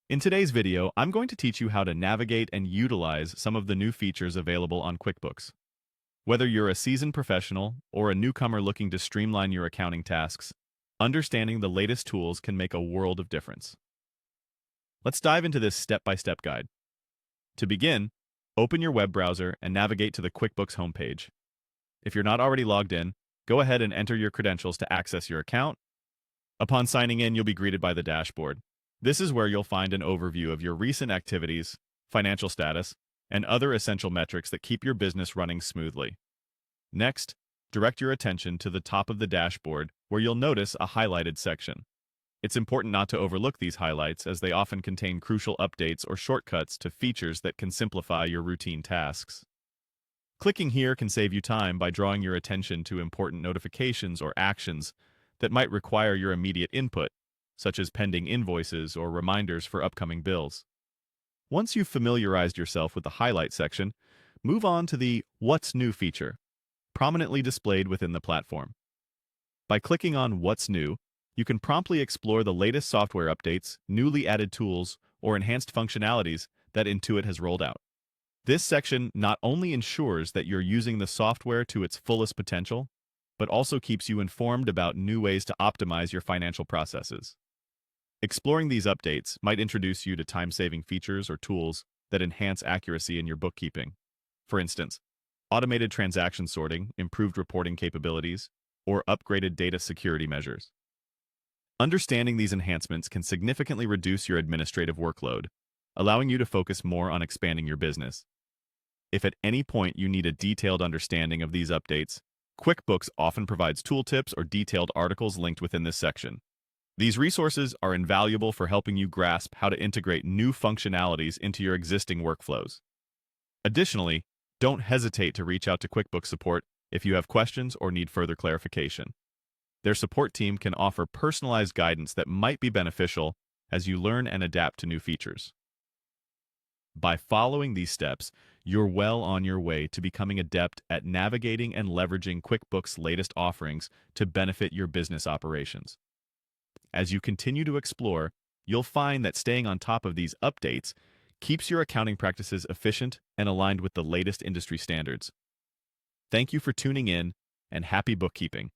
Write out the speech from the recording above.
In today's video, I'm going to teach you how to navigate and utilize some of the new features available on QuickBooks. Whether you're a seasoned professional or a newcomer looking to streamline your accounting tasks, understanding the latest tools can make a world of difference. Let's dive into this step-by-step guide. To begin, open your web browser and navigate to the QuickBooks homepage. If you're not already logged in, go ahead and enter your credentials to access your account. Upon signing in, you'll be greeted by the dashboard. This is where you'll find an overview of your recent activities, financial status, and other essential metrics that keep your business running smoothly. Next, direct your attention to the top of the dashboard where you'll notice a highlighted section. It's important not to overlook these highlights as they often contain crucial updates or shortcuts to features that can simplify your routine tasks. Clicking here can save you time by drawing your attention to important notifications or actions that might require your immediate input, such as pending invoices or reminders for upcoming bills. Once you've familiarized yourself with the highlight section, move on to the What's New feature, prominently displayed within the platform. By clicking on What's New, you can promptly explore the latest software updates, newly added tools, or enhanced functionalities that Intuit has rolled out. This section not only ensures that you're using the software to its fullest potential, but also keeps you informed about new ways to optimize your financial processes. Exploring these updates might introduce you to time-saving features or tools that enhance accuracy in your bookkeeping. For instance, automated transaction sorting, improved reporting capabilities, or upgraded data security measures. Understanding these enhancements can significantly reduce your administrative workload, allowing you to focus more on expanding your business. If at any point you need a detailed understanding of these updates, QuickBooks often provides tooltips or detailed articles linked within this section. These resources are invaluable for helping you grasp how to integrate new functionalities into your existing workflows. Additionally, don't hesitate to reach out to QuickBooks support if you have questions or need further clarification. Their support team can offer personalized guidance that might be beneficial as you learn and adapt to new features. By following these steps, you're well on your way to becoming adept at navigating and leveraging QuickBooks' latest offerings to benefit your business operations. As you continue to explore, you'll find that staying on top of these updates keeps your accounting practices efficient and aligned with the latest industry standards. Thank you for tuning in, and happy bookkeeping.